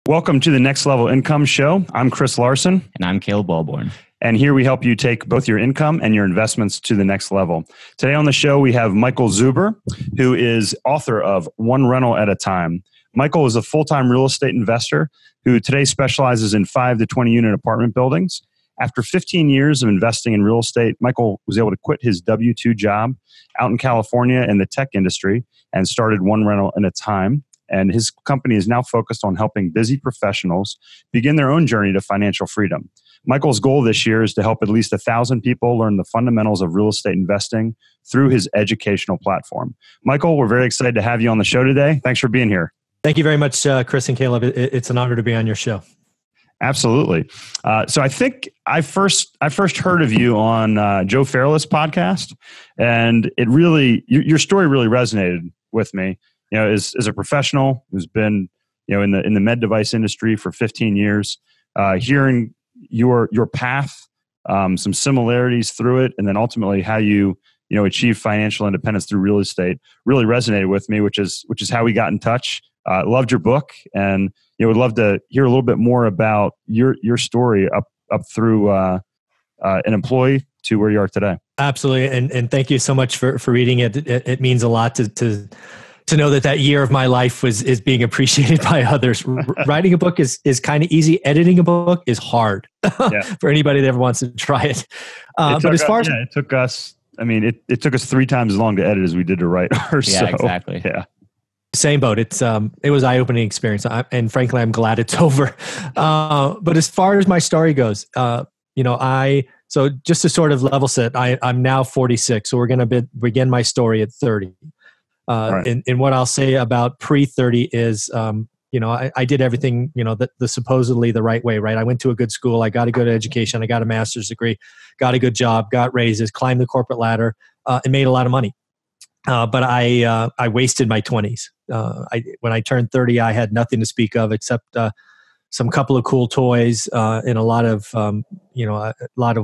Welcome to the Next Level Income Show. I'm Chris Larson. And I'm Caleb Walborn. And here we help you take both your income and your investments to the next level. Today on the show, we have Michael Zuber, who is author of One Rental at a Time. Michael is a full-time real estate investor who today specializes in 5 to 20 unit apartment buildings. After 15 years of investing in real estate, Michael was able to quit his W-2 job out in California in the tech industry and started One Rental at a Time. And his company is now focused on helping busy professionals begin their own journey to financial freedom. Michael's goal this year is to help at least 1,000 people learn the fundamentals of real estate investing through his educational platform. Michael, we're very excited to have you on the show today. Thanks for being here. Thank you very much, Chris and Caleb. It's an honor to be on your show. Absolutely. So I think I first heard of you on Joe Fairless' podcast, and it really your story really resonated with me. You know, as a professional who's been, in the med device industry for 15 years, hearing your path, some similarities through it, and then ultimately how you achieve financial independence through real estate really resonated with me, which is how we got in touch. Loved your book, and would love to hear a little bit more about your story up through an employee to where you are today. Absolutely, and thank you so much for reading it. It means a lot to know that year of my life is being appreciated by others. Writing a book is kind of easy. Editing a book is hard for anybody that ever wants to try it. But as far as it took us, it took us 3 times as long to edit as we did to write ours. Yeah, so, exactly. Yeah. It boat. It was an eye-opening experience, and frankly, I'm glad it's over. But as far as my story goes, so just to sort of level set, I'm now 46, so we're going to begin my story at 30. Right. And what I'll say about pre-30 is, I did everything, the supposedly the right way, right? I went to a good school. I got a good education. I got a master's degree, got a good job, got raises, climbed the corporate ladder, and made a lot of money. But I wasted my 20s. When I turned 30, I had nothing to speak of except some couple of cool toys and a lot of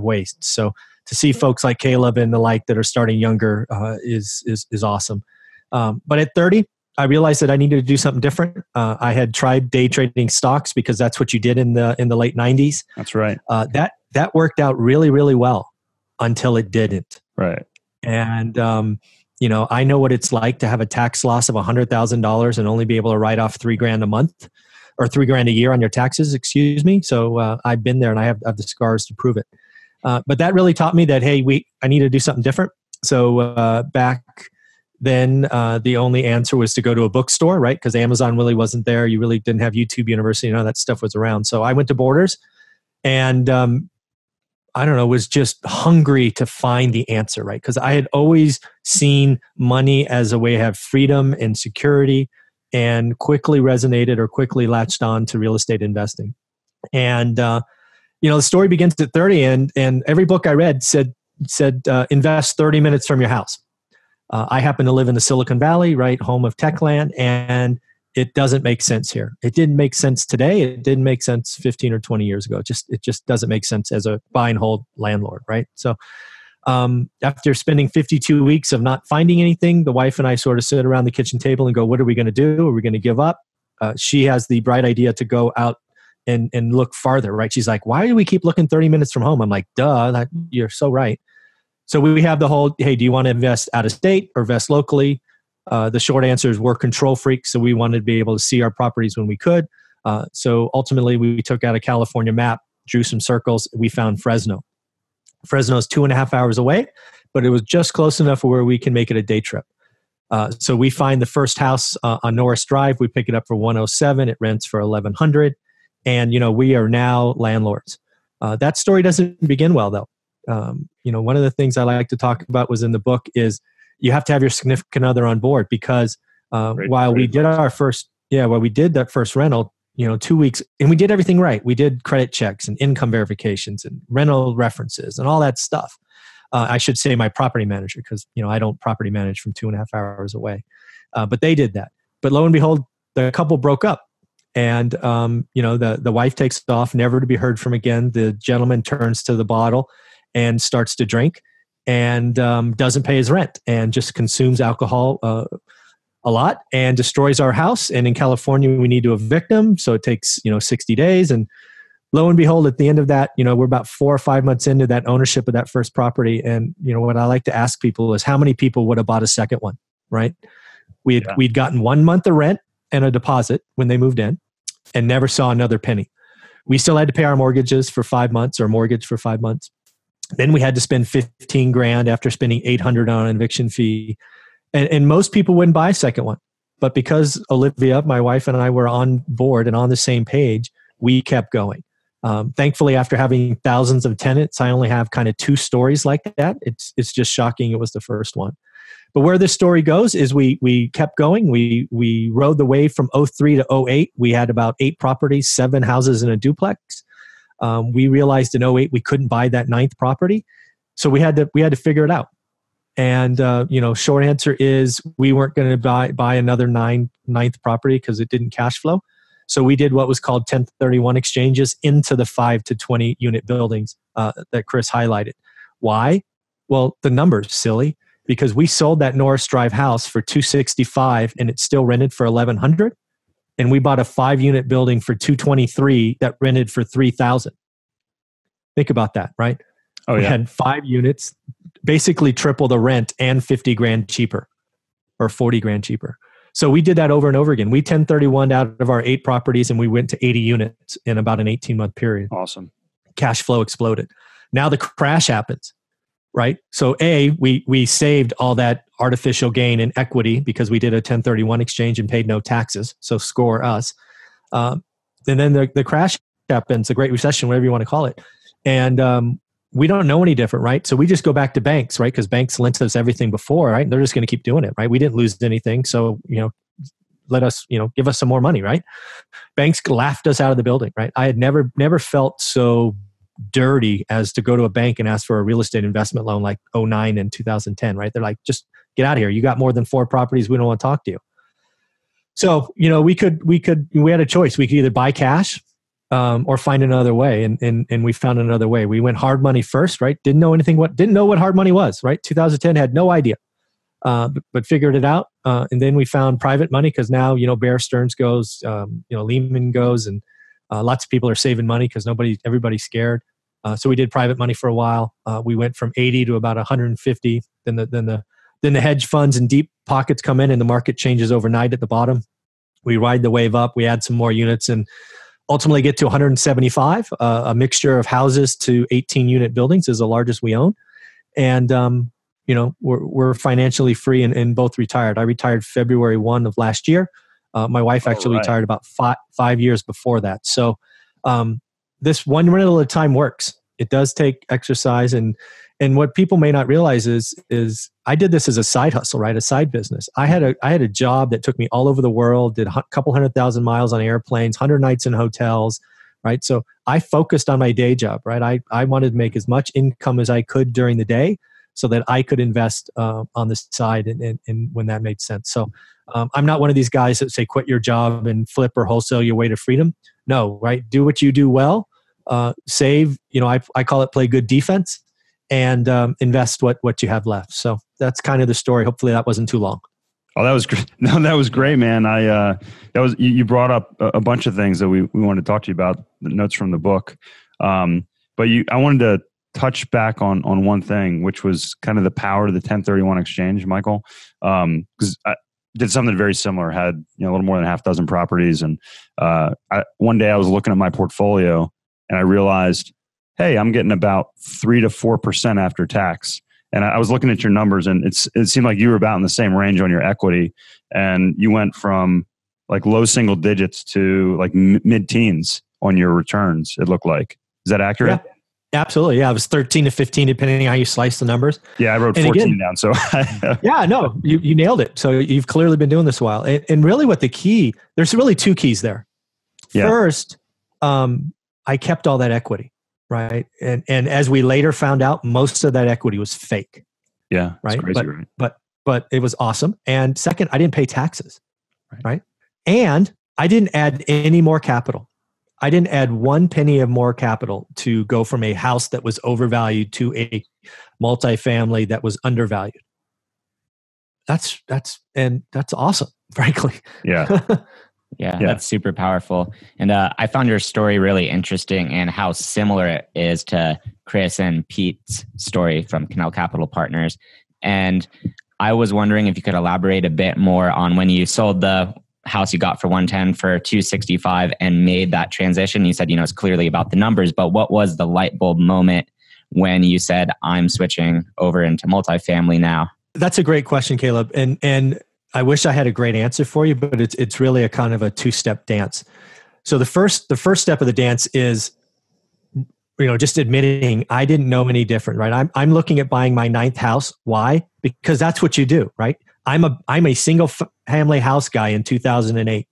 waste. So to see folks like Caleb and the like that are starting younger is awesome. But at 30, I realized that I needed to do something different. I had tried day trading stocks because that's what you did in the late 90s. That's right. That worked out really, really well until it didn't. Right. And I know what it's like to have a tax loss of $100,000 and only be able to write off $3,000 a month or $3,000 a year on your taxes. Excuse me. So I've been there and I have the scars to prove it. But that really taught me that I need to do something different. So back then, the only answer was to go to a bookstore, right? Because Amazon really wasn't there. You really didn't have YouTube University. None of that stuff was around. So I went to Borders and was just hungry to find the answer, right? Because I had always seen money as a way to have freedom and security, and quickly resonated or quickly latched on to real estate investing. And, the story begins at 30, and every book I read said invest 30 minutes from your house. I happen to live in the Silicon Valley, right, home of Techland, and it doesn't make sense here. It didn't make sense today. It didn't make sense 15 or 20 years ago. It just doesn't make sense as a buy and hold landlord, right? So after spending 52 weeks of not finding anything, the wife and I sort of sit around the kitchen table and go, what are we going to do? Are we going to give up? She has the bright idea to go out and look farther, right? She's like, why do we keep looking 30 minutes from home? I'm like, duh, you're so right. So we have the whole, hey, do you want to invest out of state or invest locally? The short answer is we're control freaks, so we wanted to be able to see our properties when we could. So ultimately, we took out a California map, drew some circles, we found Fresno. Fresno is 2.5 hours away, but it was just close enough where we can make it a day trip. So we find the first house on Norris Drive. We pick it up for $107. It rents for $1,100, and we are now landlords. That story doesn't begin well, though. One of the things I like to talk about was in the book is you have to have your significant other on board, because while we did that first rental, 2 weeks, and we did everything right. We did credit checks and income verifications and rental references and all that stuff. I should say my property manager, because I don't property manage from 2.5 hours away, but they did that. But lo and behold, the couple broke up. And the wife takes off, never to be heard from again. The gentleman turns to the bottle and starts to drink, and doesn't pay his rent, and just consumes alcohol a lot and destroys our house. And in California, we need to evict them. So it takes, 60 days. And lo and behold, at the end of that, we're about 4 or 5 months into that ownership of that first property. And, what I like to ask people is how many people would have bought a second one, right? We'd gotten 1 month of rent and a deposit when they moved in and never saw another penny. We still had to pay our mortgages for 5 months or mortgage for 5 months. Then we had to spend $15,000 after spending $800 on an eviction fee. And most people wouldn't buy a second one. But because Olivia, my wife, and I were on board and on the same page, we kept going. Thankfully, after having thousands of tenants, I only have kind of 2 stories like that. It's just shocking it was the first one. But where this story goes is we kept going. We rode the wave from 03 to 08. We had about 8 properties, 7 houses and a duplex. We realized in 08 we couldn't buy that 9th property. So we had to figure it out. And, short answer is we weren't going to buy another 9th property because it didn't cash flow. So we did what was called 1031 exchanges into the 5 to 20 unit buildings that Chris highlighted. Why? Well, the numbers, silly, because we sold that Norris Drive house for $265 and it's still rented for $1,100. And we bought a 5-unit building for $223 that rented for $3,000. Think about that, right? Oh, yeah. We had 5 units, basically triple the rent and $50,000 cheaper or $40,000 cheaper. So we did that over and over again. We 1031 out of our 8 properties and we went to 80 units in about an 18-month period. Awesome. Cash flow exploded. Now the crash happens, right? So we saved all that artificial gain in equity because we did a 1031 exchange and paid no taxes. So score us. And then the crash happens, the Great Recession, whatever you want to call it. And we don't know any different, right? So we just go back to banks, right? Because banks lent us everything before, right? They're just going to keep doing it, right? We didn't lose anything. So, let us, give us some more money, right? Banks laughed us out of the building, right? I had never felt so dirty as to go to a bank and ask for a real estate investment loan like 2009 and 2010, right? They're like, just get out of here. You got more than 4 properties. We don't want to talk to you. So, we had a choice. We could either buy cash or find another way. And we found another way. We went hard money first, right? Didn't know what hard money was, right? 2010 had no idea, but figured it out. And then we found private money because now, Bear Stearns goes, Lehman goes, and lots of people are saving money because everybody's scared. So we did private money for a while. We went from 80 to about 150. Then the hedge funds and deep pockets come in and the market changes overnight at the bottom. We ride the wave up. We add some more units and ultimately get to 175. A mixture of houses to 18-unit buildings is the largest we own. And, we're financially free and both retired. I retired February 1 of last year. My wife actually retired about 5 years before that. So this one rental at a time works. It does take exercise. And what people may not realize is I did this as a side hustle, right? A side business. I had a job that took me all over the world, did a couple 100,000 miles on airplanes, 100 nights in hotels, right? So I focused on my day job, right? I wanted to make as much income as I could during the day so that I could invest on the side and when that made sense. So I'm not one of these guys that say quit your job and flip or wholesale your way to freedom. No, right? Do what you do well. Save, I call it play good defense. And invest what you have left. So that's kind of the story. Hopefully that wasn't too long. Oh, that was great. No, that was great, man. You brought up a bunch of things that we wanted to talk to you about, the notes from the book. But I wanted to touch back on one thing, which was kind of the power of the 1031 exchange, Michael. Because I did something very similar, had a little more than half dozen properties. And one day I was looking at my portfolio and I realized, hey, I'm getting about 3 to 4% after tax. And I was looking at your numbers and it seemed like you were about in the same range on your equity. And you went from like low single digits to like mid-teens on your returns, it looked like. Is that accurate? Yeah, absolutely. Yeah, it was 13 to 15, depending on how you slice the numbers. Yeah, I wrote 14 down. So yeah, no, you nailed it. So you've clearly been doing this a while. And really there's really 2 keys there. Yeah. First, I kept all that equity. Right. And as we later found out, most of that equity was fake. Yeah. Right. Crazy, but it was awesome. And second, I didn't pay taxes. Right. And I didn't add any more capital. I didn't add 1 penny of more capital to go from a house that was overvalued to a multifamily that was undervalued. that's awesome, frankly. Yeah. Yeah, that's super powerful. And I found your story really interesting and how similar it is to Chris and Pete's story from Canal Capital Partners. And I was wondering if you could elaborate a bit more on when you sold the house you got for 110 for 265 and made that transition. You said, it's clearly about the numbers, but what was the light bulb moment when you said, I'm switching over into multifamily now? That's a great question, Caleb. And I wish I had a great answer for you, but it's really a kind of a two-step dance. So the first step of the dance is, just admitting I didn't know any different, right? I'm looking at buying my 9th house. Why? Because that's what you do, right? I'm a single family house guy in 2008,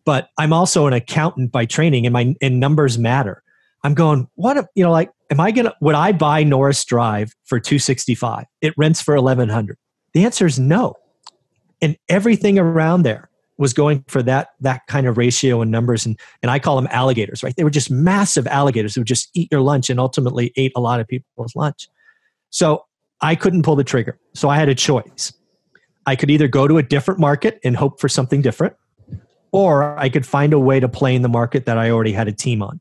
but I'm also an accountant by training, and numbers matter. I'm going, would I buy Norris Drive for 265? It rents for 1,100. The answer is no. And everything around there was going for that kind of ratio and numbers. And I call them alligators, right? They were just massive alligators who would just eat your lunch and ultimately ate a lot of people's lunch. So I couldn't pull the trigger. So I had a choice. I could either go to a different market and hope for something different, or I could find a way to play in the market that I already had a team on.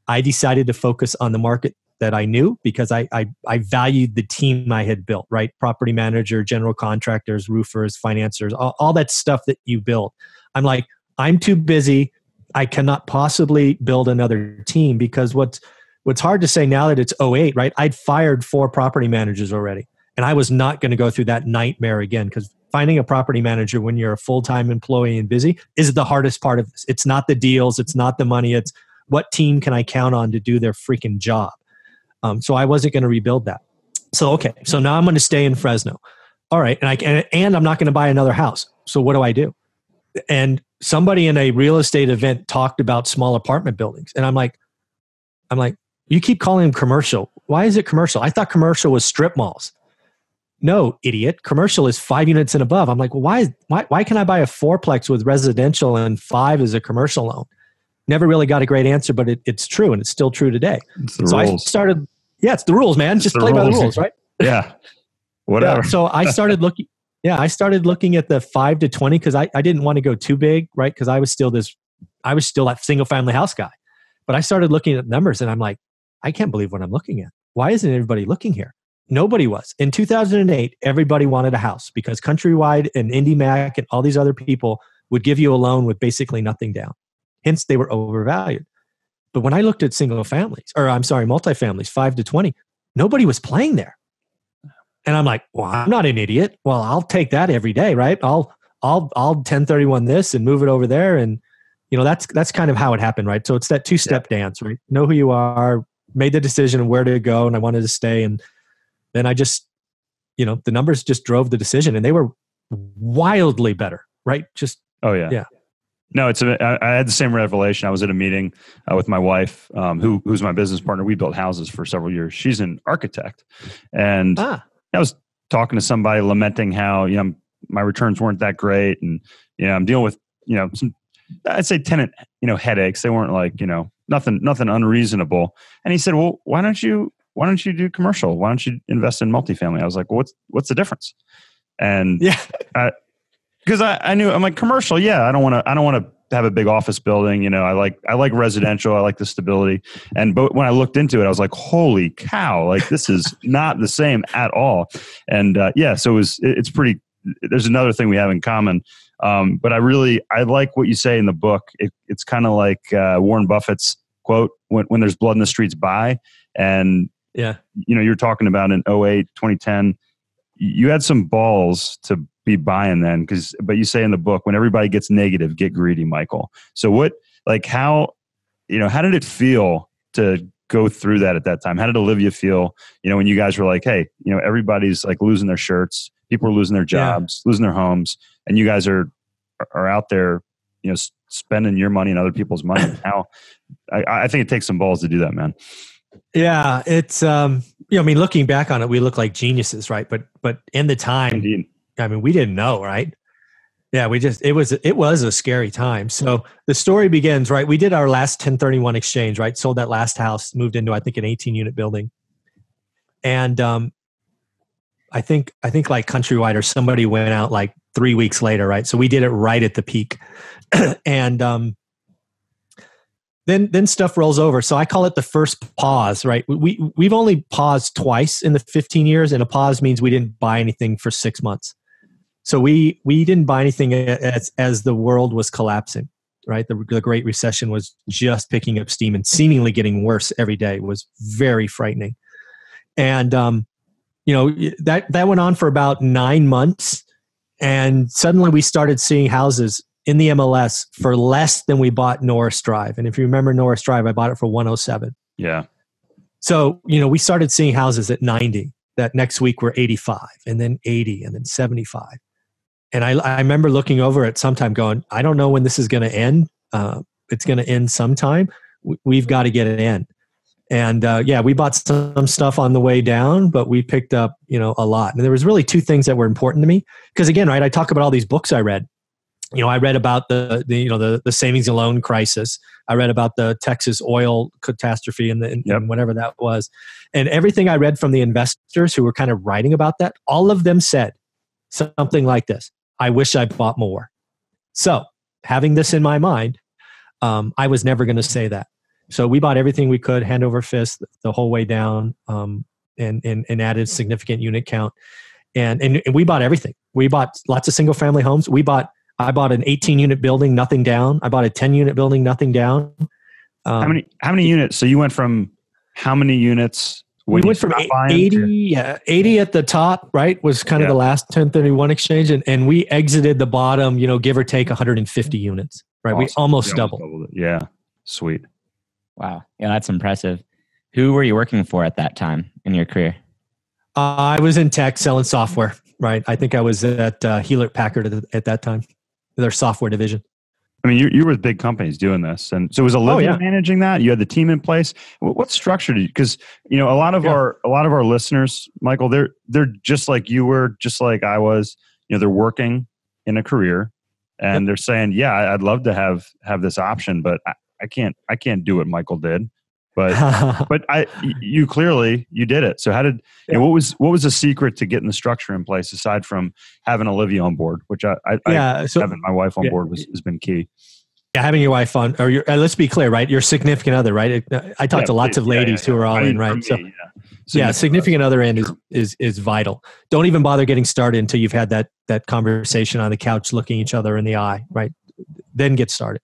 I decided to focus on the market that I knew because I valued the team I had built, right? Property manager, general contractors, roofers, financiers, all that stuff that you build. I'm like, I'm too busy. I cannot possibly build another team because what's hard to say now that it's 08, right? I'd fired 4 property managers already. And I was not going to go through that nightmare again because finding a property manager when you're a full-time employee and busy is the hardest part of this. It's not the deals. It's not the money. It's what team can I count on to do their freaking job? So I wasn't going to rebuild that. So, okay. So now I'm going to stay in Fresno. All right. And I'm not going to buy another house. So what do I do? And somebody in a real estate event talked about small apartment buildings. And I'm like, you keep calling them commercial. Why is it commercial? I thought commercial was strip malls. No, idiot. Commercial is 5 units and above. I'm like, well, why can I buy a 4-plex with residential and 5 is a commercial loan? Never really got a great answer, but it's true, and it's still true today. It's the rules. I started, it's the rules, man. Just play by the rules, right? Yeah. Whatever. Yeah, so I started looking. Yeah, I started looking at the 5 to 20 because I didn't want to go too big, right? Because I was still that single family house guy. But I started looking at numbers, and I'm like, I can't believe what I'm looking at. Why isn't everybody looking here? Nobody was. In 2008, everybody wanted a house because Countrywide and IndyMac and all these other people would give you a loan with basically nothing down. Hence, they were overvalued. But when I looked at multifamilies, 5 to 20, nobody was playing there. And I'm like, well, I'm not an idiot. Well, I'll take that every day, right? I'll 1031 this and move it over there. And, that's kind of how it happened, right? So it's that two-step dance, right? Know who you are, made the decision of where to go, and I wanted to stay. And then I just, the numbers just drove the decision, and they were wildly better, right? Just, oh yeah. Yeah. No, I had the same revelation. I was at a meeting with my wife, who's my business partner. We built houses for several years. She's an architect. And I was talking to somebody lamenting how, my returns weren't that great. And, I'm dealing with, some, I'd say tenant, headaches. They weren't like, nothing unreasonable. And he said, well, why don't you do commercial? Why don't you invest in multifamily? I was like, well, what's the difference? And because I knew, I'm like, commercial, I don't want to have a big office building. I like residential. I like the stability. But when I looked into it, I was like, holy cow, like this is not the same at all. And so it's pretty, there's another thing we have in common. But I like what you say in the book. It's kind of like Warren Buffett's quote, when there's blood in the streets, buy. And, you're talking about in 08, 2010, you had some balls to be buying then, but you say in the book, when everybody gets negative, get greedy, Michael. So how did it feel to go through that at that time? How did Olivia feel, when you guys were like, hey, everybody's like losing their shirts, people are losing their jobs, losing their homes, and you guys are out there, spending your money and other people's money. How, I think it takes some balls to do that, man. Yeah. It's, looking back on it, we look like geniuses, right? But in the time, Indeed. We didn't know, right? Yeah, it was a scary time. So the story begins, right? We did our last 1031 exchange, right? Sold that last house, moved into, I think, an 18-unit building. And I think like Countrywide or somebody went out like 3 weeks later, right? So we did it right at the peak. And then stuff rolls over. So I call it the first pause, right? We've only paused twice in the 15 years, and a pause means we didn't buy anything for 6 months. So we didn't buy anything as the world was collapsing, right? The Great Recession was just picking up steam and seemingly getting worse every day. It was very frightening. And that went on for about 9 months, and suddenly we started seeing houses in the MLS for less than we bought Norris Drive. And if you remember Norris Drive, I bought it for 107. Yeah. So, we started seeing houses at 90. That next week were 85, and then 80, and then 75. And I remember looking over it sometime going, I don't know when this is going to end. It's going to end sometime. We've got to get it in. And we bought some stuff on the way down, but we picked up, a lot. And there was really two things that were important to me. Because again, right, I talk about all these books I read. I read about the savings and loan crisis. I read about the Texas oil catastrophe and whatever that was. And everything I read from the investors who were kind of writing about that, all of them said something like this: I wish I bought more. So having this in my mind, I was never going to say that. So we bought everything we could, hand over fist, the whole way down, and added significant unit count. And we bought everything. We bought lots of single family homes. I bought an 18-unit building, nothing down. I bought a 10-unit building, nothing down. How many units? So you went from how many units? We went from 80 at the top, right? Was kind of the last 1031 exchange. And we exited the bottom, give or take 150 units, right? Awesome. We almost doubled it. Yeah. Sweet. Wow. Yeah, that's impressive. Who were you working for at that time in your career? I was in tech selling software, right? I think I was at Hewlett Packard at that time, their software division. I mean, you were with big companies doing this. And so was Olivia managing that? You had the team in place. What structure did you, because, a lot of our listeners, Michael, they're just like you were, just like I was, they're working in a career and they're saying, I'd love to have this option, but I can't do what Michael did, but you clearly did it. So what was the secret to getting the structure in place aside from having Olivia on board, which having my wife on board has been key. Yeah, having your wife on, or let's be clear, right? Your significant other, right? I talked to lots of ladies who are all in, right? Significant other end is vital. Don't even bother getting started until you've had that conversation on the couch, looking each other in the eye, right? Then get started.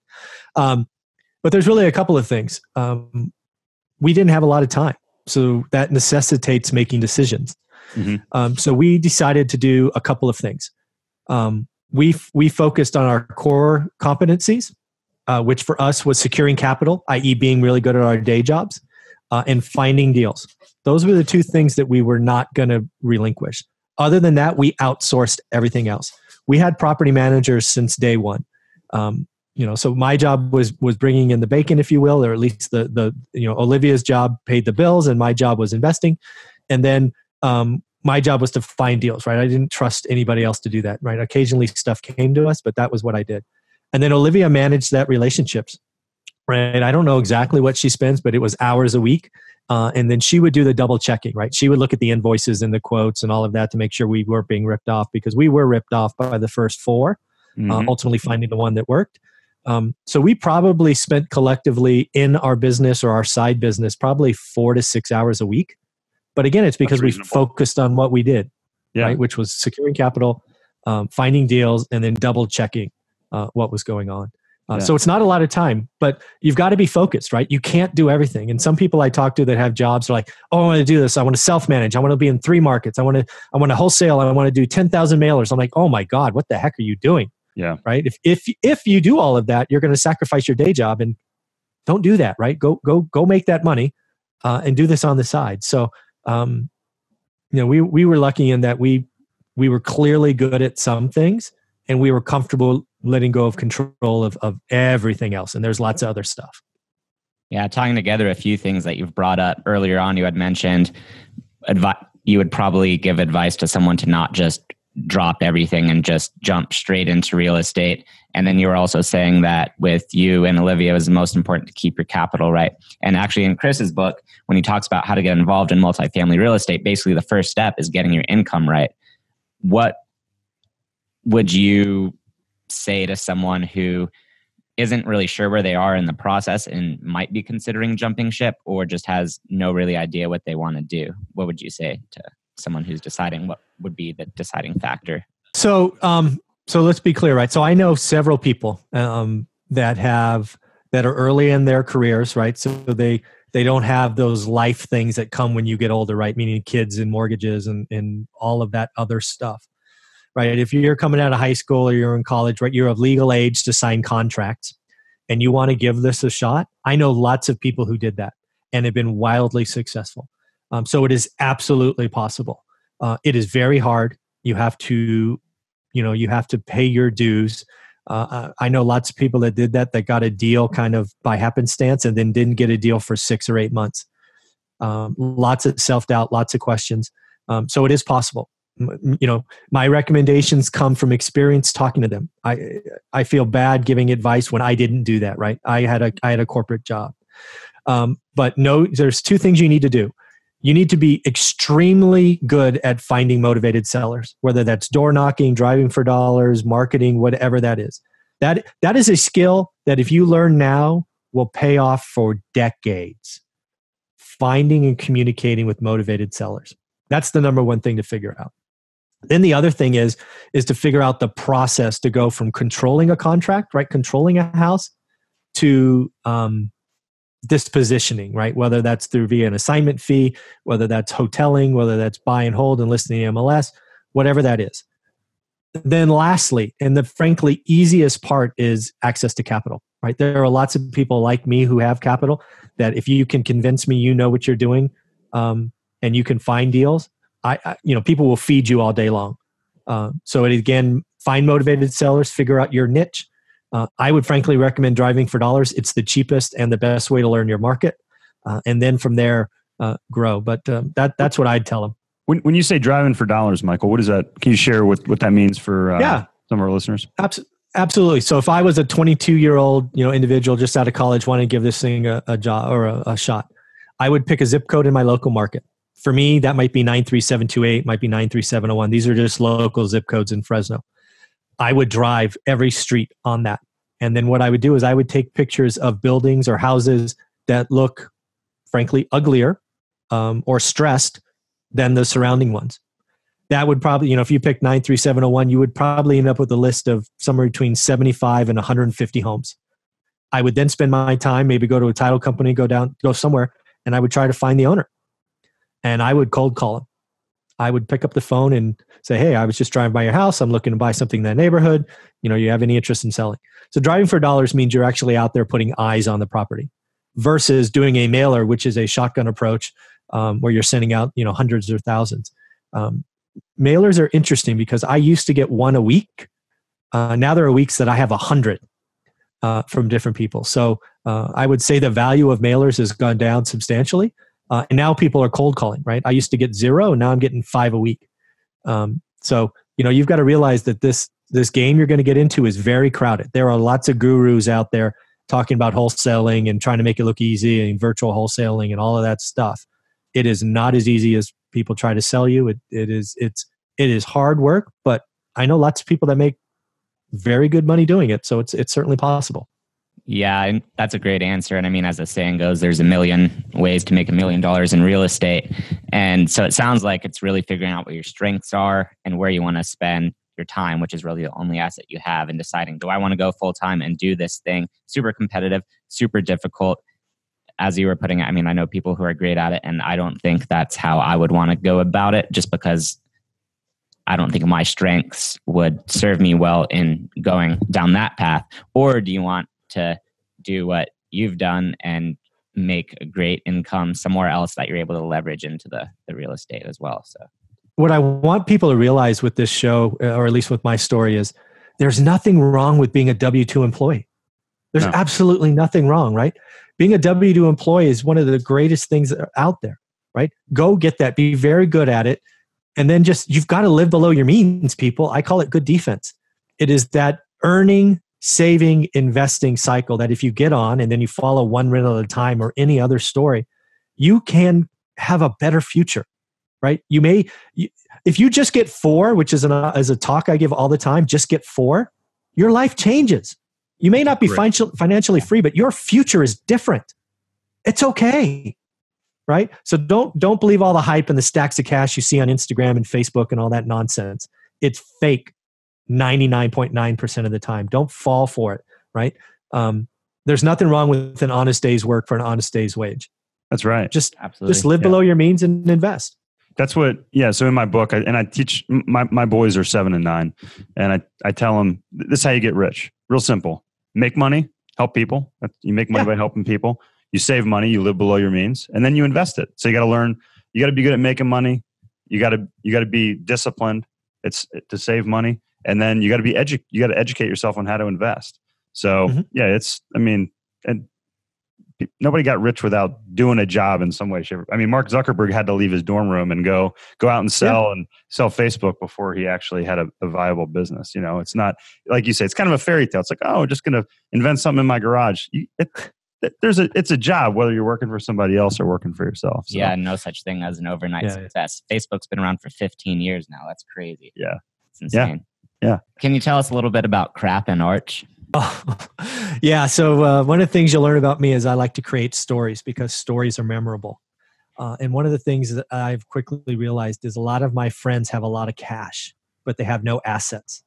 But there's really a couple of things. We didn't have a lot of time, so that necessitates making decisions. Mm-hmm. So we decided to do a couple of things. We focused on our core competencies, which for us was securing capital, i.e. being really good at our day jobs, and finding deals. Those were the two things that we were not going to relinquish. Other than that, we outsourced everything else. We had property managers since day one. So my job was bringing in the bacon, if you will, or at least the Olivia's job paid the bills, and my job was investing. And then my job was to find deals, right? I didn't trust anybody else to do that, right? Occasionally stuff came to us, but that was what I did. And then Olivia managed that relationships, right? I don't know exactly what she spends, but it was hours a week. And then she would do the double checking, right? She would look at the invoices and the quotes and all of that to make sure we weren't being ripped off, because we were ripped off by the first four, ultimately finding the one that worked. So we probably spent collectively in our business or our side business probably 4 to 6 hours a week. But again, it's because we focused on what we did, right? Which was securing capital, finding deals, and then double checking what was going on. So it's not a lot of time, but you've got to be focused, right? You can't do everything. And some people I talk to that have jobs are like, oh, I want to do this. I want to self-manage. I want to be in 3 markets. I want to wholesale. I want to do 10,000 mailers. I'm like, oh my God, what the heck are you doing? Yeah. Right. If you do all of that, you're going to sacrifice your day job, and don't do that. Right. Go make that money, and do this on the side. So, we were lucky in that we were clearly good at some things, and we were comfortable letting go of control of everything else. And there's lots of other stuff. Yeah. Tying together a few things that you've brought up earlier on, you had mentioned you would probably give advice to someone to not just drop everything and just jump straight into real estate. And then you were also saying that with you and Olivia, it was most important to keep your capital right. And actually in Chris's book, when he talks about how to get involved in multifamily real estate, basically the first step is getting your income right. What would you say to someone who isn't really sure where they are in the process and might be considering jumping ship, or just has no really idea what they want to do? What would you say to someone who's deciding what would be the deciding factor? So let's be clear, right? So I know several people that are early in their careers, right? So they don't have those life things that come when you get older, right? Meaning kids and mortgages and all of that other stuff, right? If you're coming out of high school or you're in college, right, you're of legal age to sign contracts and you want to give this a shot. I know lots of people who did that and have been wildly successful. So it is absolutely possible. It is very hard. You have to pay your dues. I know lots of people that did that got a deal kind of by happenstance and then didn't get a deal for 6 or 8 months. Lots of self-doubt, lots of questions. So it is possible. My recommendations come from experience talking to them. I feel bad giving advice when I didn't do that, right? I had a corporate job. But no, there's 2 things you need to do. You need to be extremely good at finding motivated sellers, whether that's door knocking, driving for dollars, marketing, whatever that is. That is a skill that if you learn now will pay off for decades. Finding and communicating with motivated sellers. That's the number one thing to figure out. Then the other thing is to figure out the process to go from controlling a contract, right? Controlling a house to dispositioning, right? Whether that's via an assignment fee, whether that's hoteling, whether that's buy and hold and listing the MLS, whatever that is. Then lastly, and the frankly easiest part is access to capital, right? There are lots of people like me who have capital that if you can convince me you know what you're doing and you can find deals, people will feed you all day long. So again, find motivated sellers, figure out your niche. I would frankly recommend driving for dollars. It's the cheapest and the best way to learn your market. And then from there, grow. But that's what I'd tell them. When you say driving for dollars, Michael, what is that? Can you share what that means for some of our listeners? Absolutely. So if I was a 22-year-old individual just out of college wanting to give this thing a job or a shot, I would pick a zip code in my local market. For me, that might be 93728, might be 93701. These are just local zip codes in Fresno. I would drive every street on that. And then what I would do is I would take pictures of buildings or houses that look, frankly, uglier or stressed than the surrounding ones. That would probably, if you picked 93701, you would probably end up with a list of somewhere between 75 and 150 homes. I would then spend my time, maybe go to a title company, go somewhere, and I would try to find the owner. And I would cold call him. I would pick up the phone and say, hey, I was just driving by your house. I'm looking to buy something in that neighborhood. You have any interest in selling? So driving for dollars means you're actually out there putting eyes on the property versus doing a mailer, which is a shotgun approach where you're sending out, hundreds or thousands. Mailers are interesting because I used to get one a week. Now there are weeks that I have 100 from different people. So I would say the value of mailers has gone down substantially. And now people are cold calling, right? I used to get 0, and now I'm getting 5 a week. So you've got to realize that this game you're going to get into is very crowded. There are lots of gurus out there talking about wholesaling and trying to make it look easy and virtual wholesaling and all of that stuff. It is not as easy as people try to sell you. It is hard work, but I know lots of people that make very good money doing it. So it's certainly possible. Yeah, and that's a great answer. And I mean, as the saying goes, there's a million ways to make $1 million in real estate. And so it sounds like it's really figuring out what your strengths are and where you want to spend your time, which is really the only asset you have, in deciding, do I want to go full time and do this thing? Super competitive, super difficult. As you were putting it, I mean, I know people who are great at it, and I don't think that's how I would want to go about it, just because I don't think my strengths would serve me well in going down that path. Or do you want to do what you've done and make a great income somewhere else that you're able to leverage into the real estate as well? So what I want people to realize with this show, or at least with my story, is there's nothing wrong with being a W-2 employee. There's absolutely nothing wrong, right? Being a W-2 employee is one of the greatest things that are out there, right? Go get that. Be very good at it. And then you've got to live below your means, people. I call it good defense. It is that earning, saving, investing cycle that if you get on and then you follow one rental at a time or any other story, you can have a better future, right? If you just get 4, which is a talk I give all the time, just get 4, your life changes. You may not be financially free, but your future is different. It's okay, right? So don't believe all the hype and the stacks of cash you see on Instagram and Facebook and all that nonsense. It's fake 99.9% of the time. Don't fall for it, right? There's nothing wrong with an honest day's work for an honest day's wage. That's right. Just live below your means and invest. That's what, so in my book, I teach, my boys are 7 and 9, and I tell them, this is how you get rich. Real simple. Make money, help people. You make money by helping people. You save money, you live below your means, and then you invest it. So you got to learn, you got to be good at making money. You got to be disciplined. It's to save money. And then you got to you got to educate yourself on how to invest. So and nobody got rich without doing a job in some way, shape. I mean, Mark Zuckerberg had to leave his dorm room and go out and sell Facebook before he actually had a viable business. It's not like you say, it's kind of a fairy tale. It's like, oh, just going to invent something in my garage. It's a job, whether you're working for somebody else or working for yourself. So. Yeah, no such thing as an overnight success. Facebook's been around for 15 years now. That's crazy. Yeah. It's insane. Yeah. Can you tell us a little bit about Crap and Arch? Oh, yeah. So one of the things you'll learn about me is I like to create stories because stories are memorable. And one of the things that I've quickly realized is a lot of my friends have a lot of cash, but they have no assets.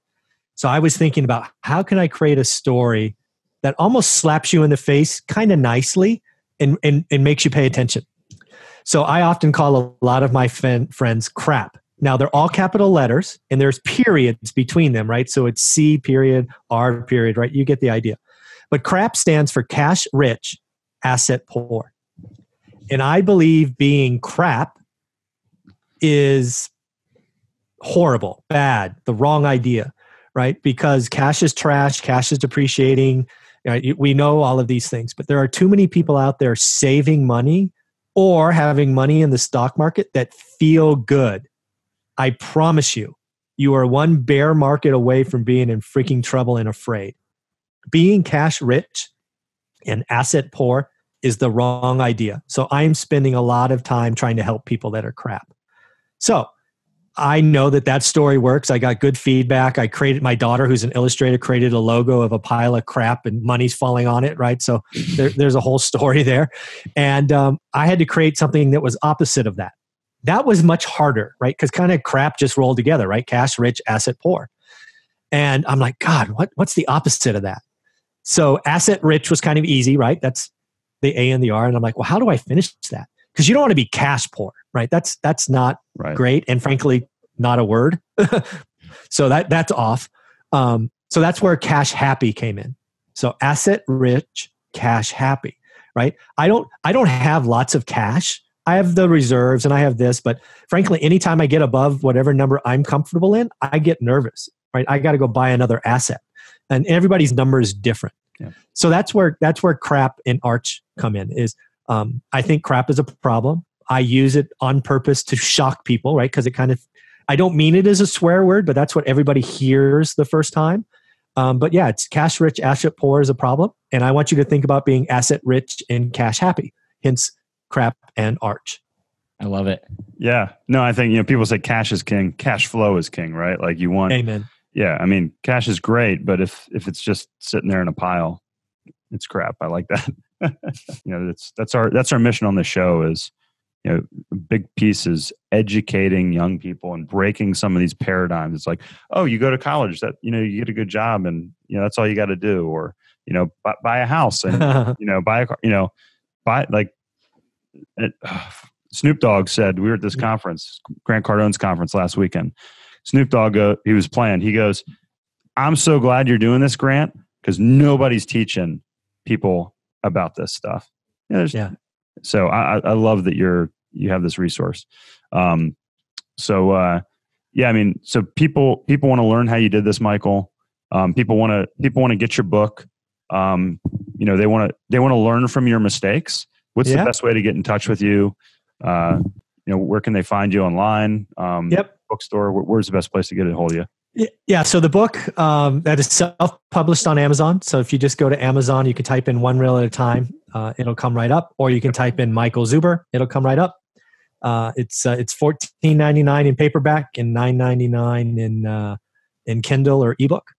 So I was thinking about how can I create a story that almost slaps you in the face kind of nicely and makes you pay attention. So I often call a lot of my friends crap. Now, they're all capital letters, and there's periods between them, right? So it's C period, R period, right? You get the idea. But crap stands for cash rich, asset poor. And I believe being crap is horrible, bad, the wrong idea, right? Because cash is trash, cash is depreciating. Right? We know all of these things, but there are too many people out there saving money or having money in the stock market that feel good. I promise you, you are one bear market away from being in freaking trouble and afraid. Being cash rich and asset poor is the wrong idea. So I'm spending a lot of time trying to help people that are crap. So I know that story works. I got good feedback. My daughter, who's an illustrator, created a logo of a pile of crap and money's falling on it, right? So there's a whole story there. And I had to create something that was opposite of that. That was much harder, right? Because kind of crap just rolled together, right? Cash rich, asset poor. And I'm like, God, what's the opposite of that? So asset rich was kind of easy, right? That's the A and the R. And I'm like, well, how do I finish that? Because you don't want to be cash poor, right? That's not great. And frankly, not a word. So that's off. So that's where cash happy came in. So asset rich, cash happy, right? I don't have lots of cash. I have the reserves and I have this, but frankly, anytime I get above whatever number I'm comfortable in, I get nervous, right? I got to go buy another asset, and everybody's number is different. Yeah. So that's where crap and Arch come in. Is I think crap is a problem. I use it on purpose to shock people, right? Because I don't mean it as a swear word, but that's what everybody hears the first time. But yeah, it's cash rich, asset poor is a problem, and I want you to think about being asset rich and cash happy. Hence. Crap and Arch. I love it. Yeah. No, I think, people say cash is king. Cash flow is king, right? Like you want. Amen. Yeah. I mean, cash is great, but if it's just sitting there in a pile, it's crap. I like that. That's our mission on the show is, a big piece is educating young people and breaking some of these paradigms. It's like, oh, you go to college, that, you get a good job and, that's all you got to do. Or, buy a house and, buy a car, buy like, Snoop Dogg said, we were at this conference, Grant Cardone's conference last weekend. Snoop Dogg, he was playing. He goes, I'm so glad you're doing this, Grant, because nobody's teaching people about this stuff. So I love that you have this resource. So people want to learn how you did this, Michael. People want to get your book. They want to learn from your mistakes. What's the best way to get in touch with you? Where can they find you online? Yep. bookstore? Where's the best place to get a hold of you? Yeah. So the book that is self-published on Amazon. So if you just go to Amazon, you can type in One Reel at a Time. It'll come right up, or you can type in Michael Zuber. It'll come right up. It's $14.99 in paperback and $9.99 in Kindle or ebook.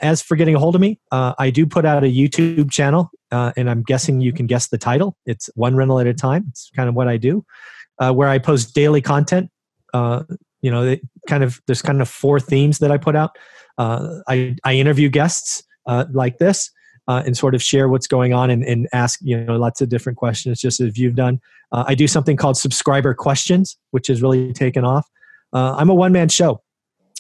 As for getting a hold of me, I do put out a YouTube channel, and I'm guessing you can guess the title. It's One Rental at a Time. It's kind of what I do, where I post daily content. There's kind of 4 themes that I put out. I interview guests like this and sort of share what's going on and ask lots of different questions, just as you've done. I do something called subscriber questions, which has really taken off. I'm a one-man show.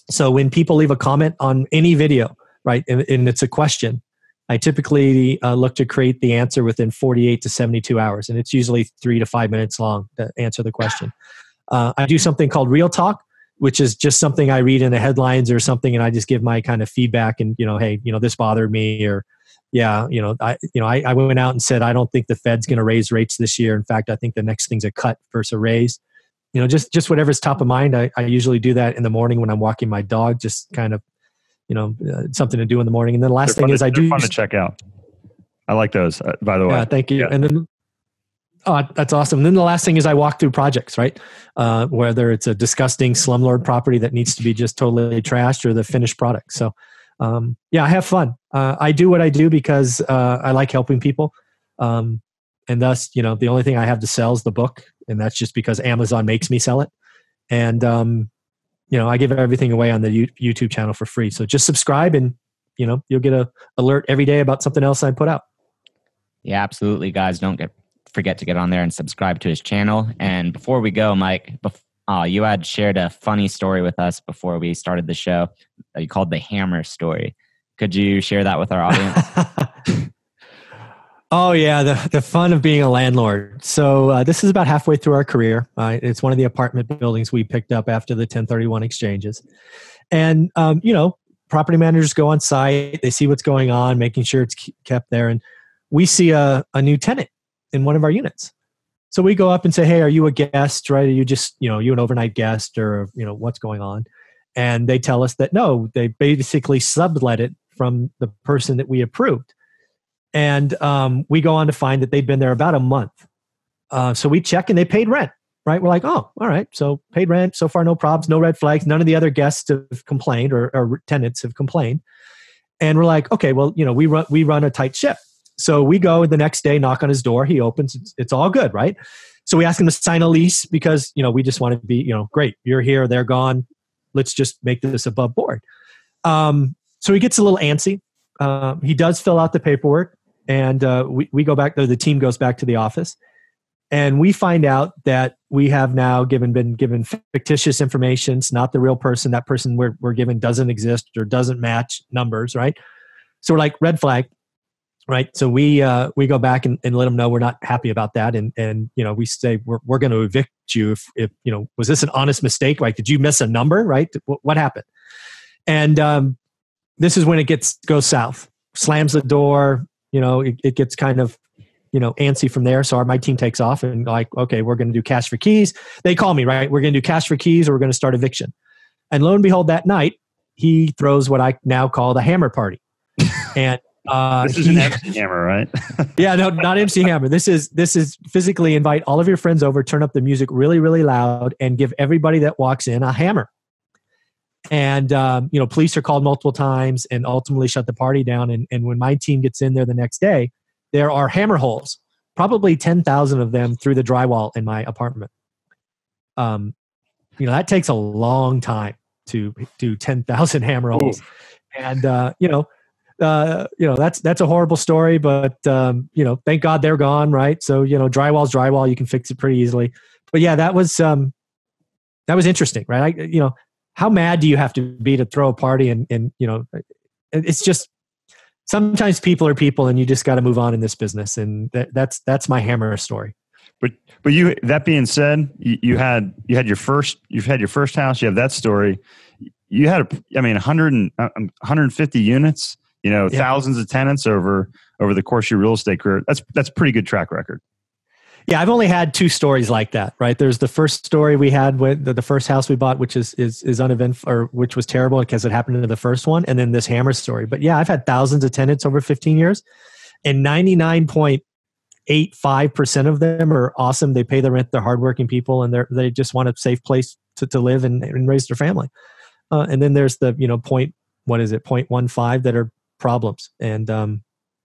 So when people leave a comment on any video, right, and it's a question, I typically look to create the answer within 48 to 72 hours. And it's usually 3 to 5 minutes long to answer the question. I do something called Real Talk, which is just something I read in the headlines or something, and I just give my kind of feedback and, hey, this bothered me, or I went out and said, I don't think the Fed's going to raise rates this year. In fact, I think the next thing's a cut versus a raise. Just whatever's top of mind. I usually do that in the morning when I'm walking my dog, just kind of, something to do in the morning. And then the last thing is they're fun to check out. I like those, by the way. Yeah, thank you. Yeah. And then, that's awesome. And then the last thing is I walk through projects, right? Whether it's a disgusting slumlord property that needs to be just totally trashed or the finished product. So, I have fun. I do what I do because I like helping people. And thus, the only thing I have to sell is the book. And that's just because Amazon makes me sell it. And, I give everything away on the YouTube channel for free. So just subscribe and, you'll get a alert every day about something else I put out. Yeah, absolutely, guys. Don't forget to get on there and subscribe to his channel. And before we go, Mike, you had shared a funny story with us before we started the show that you called the hammer story. Could you share that with our audience? Oh, yeah, the fun of being a landlord. So this is about halfway through our career. It's one of the apartment buildings we picked up after the 1031 exchanges. And, property managers go on site. They see what's going on, making sure it's kept there. And we see a new tenant in one of our units. So we go up and say, hey, are you a guest, right? Are you just, you an overnight guest, or, what's going on? And they tell us that no, they basically sublet it from the person that we approved. And we go on to find that they'd been there about a month. So we check and they paid rent, right? We're like, oh, all right. So paid rent, so far no problems, no red flags. None of the other guests have complained or tenants have complained. And we're like, okay, well, we run a tight ship. So we go the next day, knock on his door. He opens. It's all good, right? So we ask him to sign a lease because, we just want to be, great. You're here, they're gone. Let's just make this above board. So he gets a little antsy. He does fill out the paperwork, and we go back. The team goes back to the office, and we find out that we have now been given fictitious information. It's not the real person. That person we're given doesn't exist or doesn't match numbers, right? So we're like, red flag. Right. So we go back and let them know we're not happy about that. And we say, we're going to evict you if was this an honest mistake? Like, did you miss a number? Right. What happened? And this is when it goes south, slams the door, it gets kind of, antsy from there. So my team takes off and like, okay, we're going to do cash for keys. They call me, right? We're going to do cash for keys, or we're going to start eviction. And lo and behold, that night he throws what I now call the hammer party. And this is an MC Hammer, right? Yeah, no, not MC Hammer. This is physically invite all of your friends over, turn up the music really, really loud, and give everybody that walks in a hammer. And police are called multiple times and ultimately shut the party down. And when my team gets in there the next day, there are hammer holes, probably 10,000 of them through the drywall in my apartment. That takes a long time to do 10,000 hammer holes. Ooh. And that's a horrible story, but thank God they're gone, right? So drywall's drywall, you can fix it pretty easily. But yeah, that was interesting, right? How mad do you have to be to throw a party? And it's just sometimes people are people, and you just got to move on in this business. And that's my hammer story. But you, that being said, you've had your first house. You have that story. You had 150 units. Thousands of tenants over the course of your real estate career. That's pretty good track record. Yeah, I've only had 2 stories like that, right? There's the first story we had with the first house we bought, which is uneventful, or which was terrible because it happened to the first one, and then this hammer story. But yeah, I've had thousands of tenants over 15 years, and 99.85% of them are awesome. They pay the rent, they're hardworking people, and they just want a safe place to live and raise their family. And then there's the 0.15 that are problems, and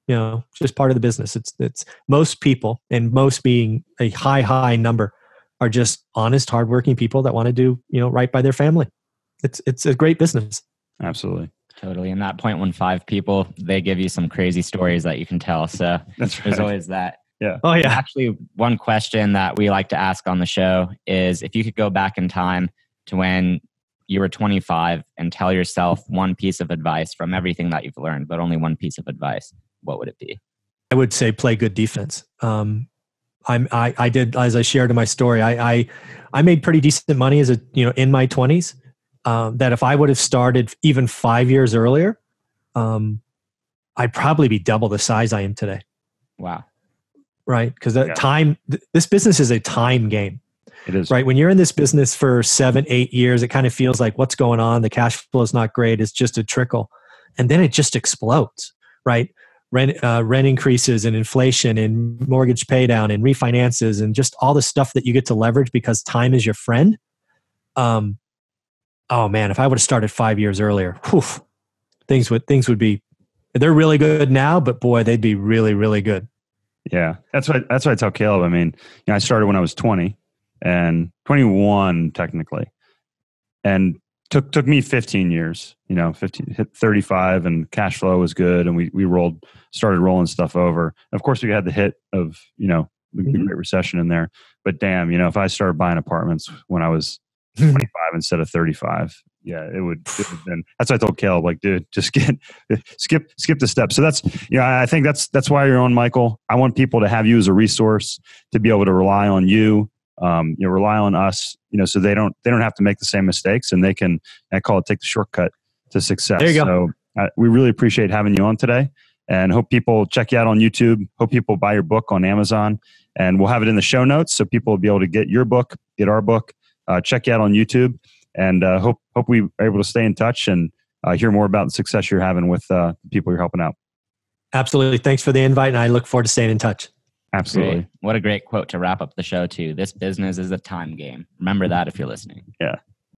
it's just part of the business. It's most people, and most being a high number, are just honest, hardworking people that want to do right by their family. It's a great business. Absolutely. Totally. And that 0.15 people, they give you some crazy stories that you can tell. So that's right. There's always that. Yeah. Oh yeah. Actually, one question that we like to ask on the show is, if you could go back in time to when you were 25 and tell yourself one piece of advice from everything that you've learned, but only one piece of advice, what would it be? I would say play good defense. I did, as I shared in my story, I made pretty decent money as in my 20s. That if I would have started even 5 years earlier, I'd probably be double the size I am today. Wow. Right? Because this business is a time game. It is. Right? When you're in this business for 7-8 years, it kind of feels like, what's going on? The cash flow is not great. It's just a trickle. And then it just explodes, right? Rent increases and inflation and mortgage pay down and refinances and just all the stuff that you get to leverage because time is your friend. Oh man, if I would have started 5 years earlier, things would be, they're really good now, but boy, they'd be really, really good. Yeah. That's what I tell Caleb. I mean, I started when I was 20 and 21 technically, and took me 15 years, hit 35, and cash flow was good. And we started rolling stuff over. Of course we had the hit of, the Great Recession in there, but damn, if I started buying apartments when I was 25 instead of 35, it would have been. That's what I told Caleb, like, dude, just skip the steps. So that's, I think that's why you're on, Michael. I want people to have you as a resource, to be able to rely on you, rely on us, so they don't have to make the same mistakes, and they can, I call it, take the shortcut to success. There you go. So we really appreciate having you on today, and hope people check you out on YouTube. Hope people buy your book on Amazon, and we'll have it in the show notes so people will be able to get your book, get our book. Check you out on YouTube, and hope we are able to stay in touch and hear more about the success you're having with the people you're helping out. Absolutely. Thanks for the invite, and I look forward to staying in touch. Absolutely. Great. What a great quote to wrap up the show too. This business is a time game. Remember that if you're listening. Yeah.